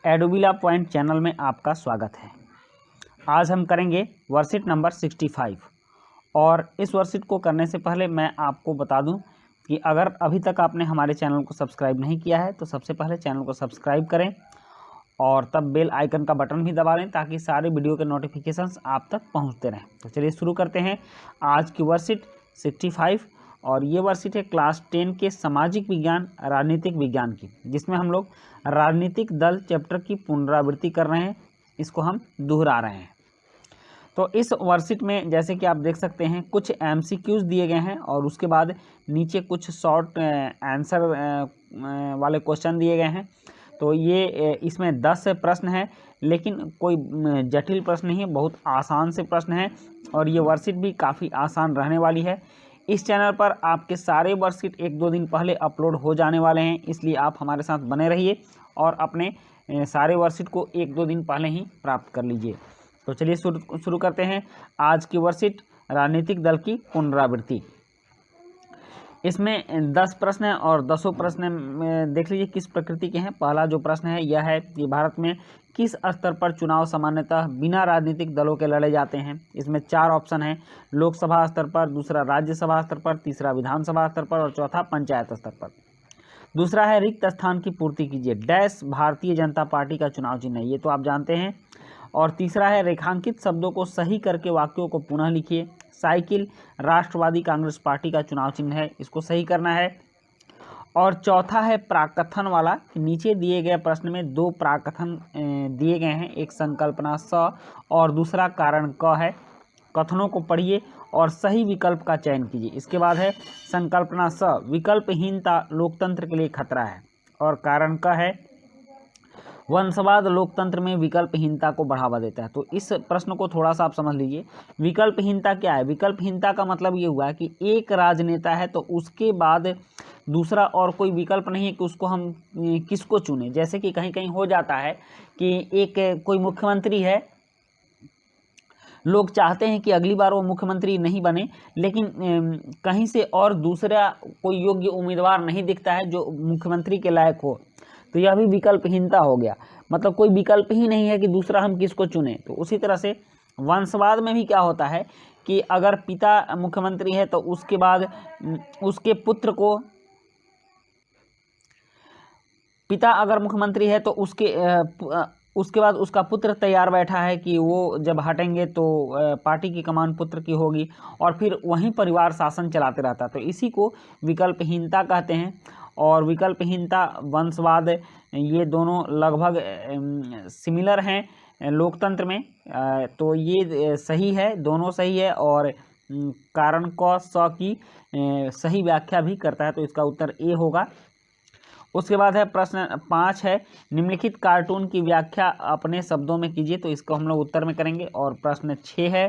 एडोबिला point channel में आपका स्वागत है। आज हम करेंगे वर्कशीट नंबर 65 और इस वर्कशीट को करने से पहले मैं आपको बता दूं कि अगर अभी तक आपने हमारे चैनल को सब्सक्राइब नहीं किया है तो सबसे पहले चैनल को सब्सक्राइब करें और तब बेल आइकन का बटन भी दबा लें ताकि सारे वीडियो के नोटिफिकेशंस आप तक पहुंचते रहें। तो चलिए शुरू करते हैं आज की वर्कशीट 65 और ये वर्कशीट है क्लास 10 के सामाजिक विज्ञान राजनीतिक विज्ञान की, जिसमें हम लोग राजनीतिक दल चैप्टर की पुनरावृत्ति कर रहे हैं, इसको हम दोहरा रहे हैं। तो इस वर्कशीट में जैसे कि आप देख सकते हैं कुछ MCQs दिए गए हैं और उसके बाद नीचे कुछ शॉर्ट आंसर वाले क्वेश्चन दिए गए हैं। तो ये इसमें 10 प्रश्न हैं, लेकिन कोई जटिल प्रश्न नहीं है, बहुत आसान से प्रश्न हैं और ये वर्कशीट भी काफ़ी आसान रहने वाली है। इस चैनल पर आपके सारे वर्कशीट 1-2 दिन पहले अपलोड हो जाने वाले हैं, इसलिए आप हमारे साथ बने रहिए और अपने सारे वर्कशीट को 1-2 दिन पहले ही प्राप्त कर लीजिए। तो चलिए शुरू करते हैं आज की वर्कशीट राजनीतिक दल की पुनरावृत्ति। इसमें 10 प्रश्न हैं और 10 प्रश्न देख लीजिए किस प्रकृति के हैं। पहला जो प्रश्न है यह है कि भारत में किस स्तर पर चुनाव सामान्यतः बिना राजनीतिक दलों के लड़े जाते हैं। इसमें 4 ऑप्शन हैं, लोकसभा स्तर पर, दूसरा राज्यसभा स्तर पर, तीसरा विधानसभा स्तर पर और चौथा पंचायत स्तर पर। दूसरा है रिक्त स्थान की पूर्ति कीजिए, डैश भारतीय जनता पार्टी का चुनाव चिन्ह है, ये तो आप जानते हैं। और तीसरा है रेखांकित शब्दों को सही करके वाक्यों को पुनः लिखिए, साइकिल राष्ट्रवादी कांग्रेस पार्टी का चुनाव चिन्ह है, इसको सही करना है। और चौथा है प्राकथन वाला, नीचे दिए गए प्रश्न में 2 प्राकथन दिए गए हैं, एक संकल्पना स और दूसरा कारण क है। कथनों को पढ़िए और सही विकल्प का चयन कीजिए। इसके बाद है संकल्पना स, विकल्पहीनता लोकतंत्र के लिए खतरा है, और कारण क है वंशवाद लोकतंत्र में विकल्पहीनता को बढ़ावा देता है। तो इस प्रश्न को थोड़ा सा आप समझ लीजिए। विकल्पहीनता क्या है? विकल्पहीनता का मतलब ये हुआ कि एक राजनेता है तो उसके बाद दूसरा और कोई विकल्प नहीं है कि उसको हम किसको चुने। जैसे कि कहीं कहीं हो जाता है कि एक कोई मुख्यमंत्री है, लोग चाहते हैं कि अगली बार वो मुख्यमंत्री नहीं बने, लेकिन कहीं से और दूसरा कोई योग्य उम्मीदवार नहीं दिखता है जो मुख्यमंत्री के लायक हो, तो यह भी विकल्पहीनता हो गया। मतलब कोई विकल्प ही नहीं है कि दूसरा हम किसको चुने। तो उसी तरह से वंशवाद में भी क्या होता है कि अगर पिता मुख्यमंत्री है तो उसके बाद उसके पुत्र को, पिता अगर मुख्यमंत्री है तो उसके बाद उसका पुत्र तैयार बैठा है कि वो जब हटेंगे तो पार्टी की कमान पुत्र की होगी और फिर वहीं परिवार शासन चलाते रहता। तो इसी को विकल्पहीनता कहते हैं। और विकल्पहीनता वंशवाद ये दोनों लगभग सिमिलर हैं लोकतंत्र में। तो ये सही है, दोनों सही है और कारण क स की सही व्याख्या भी करता है, तो इसका उत्तर ए होगा। उसके बाद है प्रश्न 5 है, निम्नलिखित कार्टून की व्याख्या अपने शब्दों में कीजिए, तो इसको हम लोग उत्तर में करेंगे। और प्रश्न 6 है,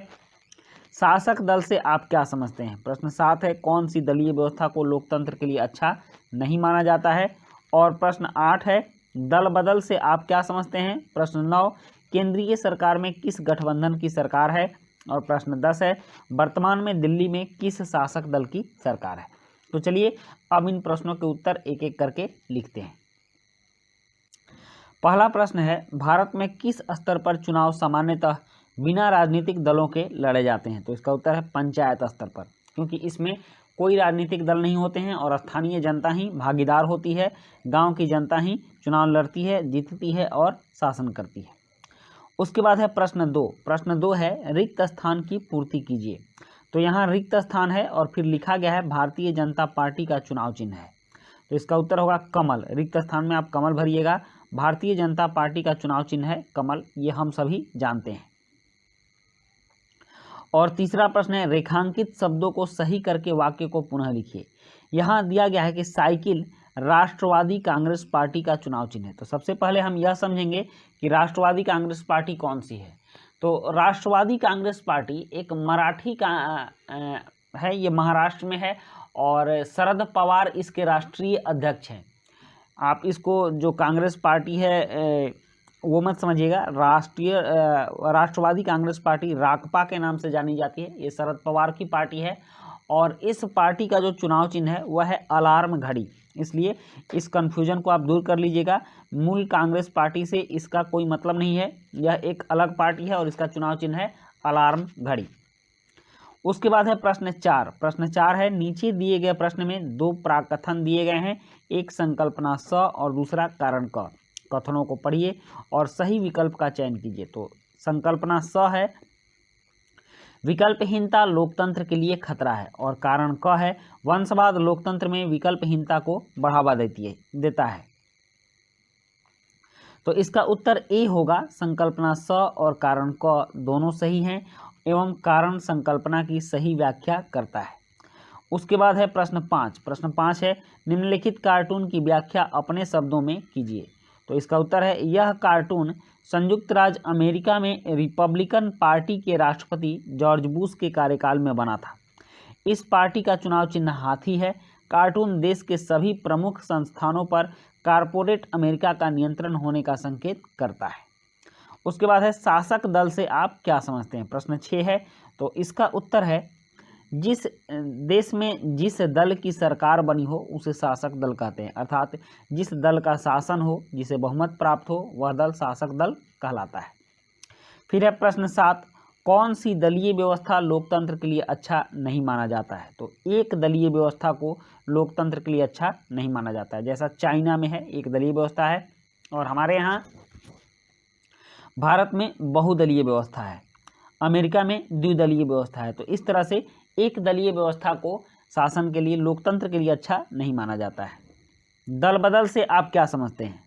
शासक दल से आप क्या समझते हैं। प्रश्न 7 है, कौन सी दलीय व्यवस्था को लोकतंत्र के लिए अच्छा नहीं माना जाता है। और प्रश्न 8 है, दल बदल से आप क्या समझते हैं। प्रश्न 9, केंद्रीय सरकार में किस गठबंधन की सरकार है। और प्रश्न 10 है, वर्तमान में दिल्ली में किस शासक दल की सरकार है। तो चलिए अब इन प्रश्नों के उत्तर एक एक करके लिखते हैं। पहला प्रश्न है, भारत में किस स्तर पर चुनाव सामान्यतः बिना राजनीतिक दलों के लड़े जाते हैं। तो इसका उत्तर है पंचायत स्तर पर, क्योंकि इसमें कोई राजनीतिक दल नहीं होते हैं और स्थानीय जनता ही भागीदार होती है। गांव की जनता ही चुनाव लड़ती है, जीतती है और शासन करती है। उसके बाद है प्रश्न 2। प्रश्न 2 है, रिक्त स्थान की पूर्ति कीजिए। तो यहाँ रिक्त स्थान है और फिर लिखा गया है भारतीय जनता पार्टी का चुनाव चिन्ह है, तो इसका उत्तर होगा कमल। रिक्त स्थान में आप कमल भरिएगा। भारतीय जनता पार्टी का चुनाव चिन्ह है कमल, ये हम सभी जानते हैं। और तीसरा प्रश्न है, रेखांकित शब्दों को सही करके वाक्य को पुनः लिखिए। यहाँ दिया गया है कि साइकिल राष्ट्रवादी कांग्रेस पार्टी का चुनाव चिन्ह है। तो सबसे पहले हम यह समझेंगे कि राष्ट्रवादी कांग्रेस पार्टी कौन सी है। तो राष्ट्रवादी कांग्रेस पार्टी एक मराठी का है, ये महाराष्ट्र में है और शरद पवार इसके राष्ट्रीय अध्यक्ष हैं। आप इसको जो कांग्रेस पार्टी है वो मत समझिएगा, राष्ट्रवादी कांग्रेस पार्टी राकपा के नाम से जानी जाती है। ये शरद पवार की पार्टी है और इस पार्टी का जो चुनाव चिन्ह है वह है अलार्म घड़ी। इसलिए इस कन्फ्यूजन को आप दूर कर लीजिएगा। मूल कांग्रेस पार्टी से इसका कोई मतलब नहीं है, यह एक अलग पार्टी है और इसका चुनाव चिन्ह है अलार्म घड़ी। उसके बाद है प्रश्न 4। प्रश्न 4 है, नीचे दिए गए प्रश्न में दो प्राकथन दिए गए हैं, एक संकल्पना स और दूसरा कारण क। कथनों को पढ़िए और सही विकल्प का चयन कीजिए। तो संकल्पना स है, विकल्पहीनता लोकतंत्र के लिए खतरा है, और कारण क है, वंशवाद लोकतंत्र में विकल्पहीनता को बढ़ावा देता है। तो इसका उत्तर ए होगा, संकल्पना स और कारण क दोनों सही हैं एवं कारण संकल्पना की सही व्याख्या करता है। उसके बाद है प्रश्न 5। प्रश्न 5 है, निम्नलिखित कार्टून की व्याख्या अपने शब्दों में कीजिए। तो इसका उत्तर है, यह कार्टून संयुक्त राज्य अमेरिका में रिपब्लिकन पार्टी के राष्ट्रपति जॉर्ज बुश के कार्यकाल में बना था। इस पार्टी का चुनाव चिन्ह हाथी है। कार्टून देश के सभी प्रमुख संस्थानों पर कारपोरेट अमेरिका का नियंत्रण होने का संकेत करता है। उसके बाद है, शासक दल से आप क्या समझते हैं। प्रश्न 6 है, तो इसका उत्तर है, जिस देश में जिस दल की सरकार बनी हो उसे शासक दल कहते हैं, अर्थात जिस दल का शासन हो, जिसे बहुमत प्राप्त हो, वह दल शासक दल कहलाता है। फिर है प्रश्न 7, कौन सी दलीय व्यवस्था लोकतंत्र के लिए अच्छा नहीं माना जाता है। तो एक दलीय व्यवस्था को लोकतंत्र के लिए अच्छा नहीं माना जाता है। जैसा चाइना में है एक दलीय व्यवस्था है, और हमारे यहाँ भारत में बहुदलीय व्यवस्था है, अमेरिका में द्विदलीय व्यवस्था है। तो इस तरह से एक दलीय व्यवस्था को शासन के लिए, लोकतंत्र के लिए अच्छा नहीं माना जाता है। दल बदल से आप क्या समझते हैं।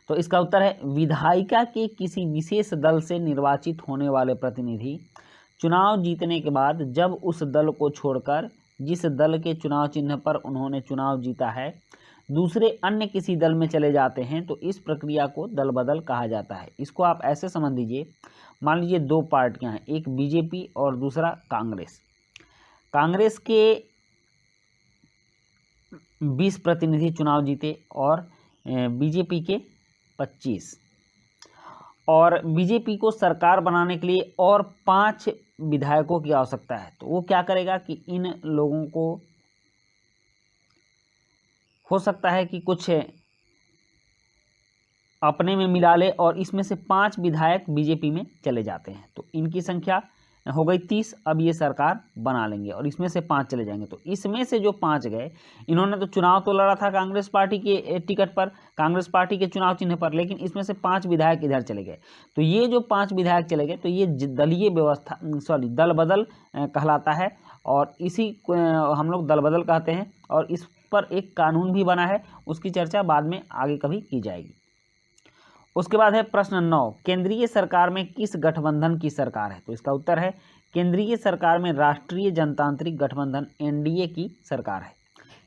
तो इसका उत्तर है, विधायिका के किसी विशेष दल से निर्वाचित होने वाले प्रतिनिधि चुनाव जीतने के बाद जब उस दल को छोड़कर जिस दल के चुनाव चिन्ह पर उन्होंने चुनाव जीता है दूसरे अन्य किसी दल में चले जाते हैं, तो इस प्रक्रिया को दल बदल कहा जाता है। इसको आप ऐसे समझ लीजिए, मान लीजिए दो पार्टियां हैं, एक बीजेपी और दूसरा कांग्रेस। कांग्रेस के 20 प्रतिनिधि चुनाव जीते और बीजेपी के 25, और बीजेपी को सरकार बनाने के लिए और 5 विधायकों की आवश्यकता है। तो वो क्या करेगा कि इन लोगों को हो सकता है कि कुछ अपने में मिला ले, और इसमें से 5 विधायक बीजेपी में चले जाते हैं। तो इनकी संख्या हो गई 30। अब ये सरकार बना लेंगे और इसमें से 5 चले जाएंगे। तो इसमें से जो 5 गए, इन्होंने तो चुनाव तो लड़ा था कांग्रेस पार्टी के टिकट पर, कांग्रेस पार्टी के चुनाव चिन्ह पर, लेकिन इसमें से 5 विधायक इधर चले गए। तो ये जो 5 विधायक चले गए, तो ये दलीय व्यवस्था दल बदल कहलाता है, और इसी हम लोग दल बदल कहते हैं। और इस पर एक कानून भी बना है, उसकी चर्चा बाद में आगे कभी की जाएगी। उसके बाद है प्रश्न 9, केंद्रीय सरकार में किस गठबंधन की सरकार है। तो इसका उत्तर है, केंद्रीय सरकार में राष्ट्रीय जनतांत्रिक गठबंधन एनडीए की सरकार है।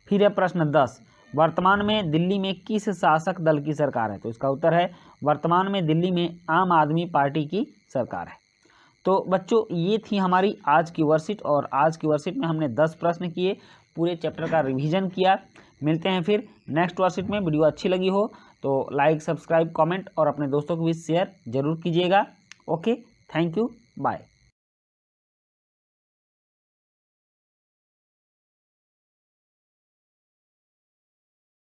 फिर है प्रश्न 10, वर्तमान में दिल्ली में किस शासक दल की सरकार है। तो इसका उत्तर है, वर्तमान में दिल्ली में आम आदमी पार्टी की सरकार है। तो बच्चों, ये थी हमारी आज की वर्कशीट, और आज की वर्कशीट में हमने 10 प्रश्न किए, पूरे चैप्टर का रिवीजन किया। मिलते हैं फिर नेक्स्ट वर्कशीट में। वीडियो अच्छी लगी हो तो लाइक, सब्सक्राइब, कमेंट और अपने दोस्तों के बीच शेयर जरूर कीजिएगा। Okay, thank you, bye.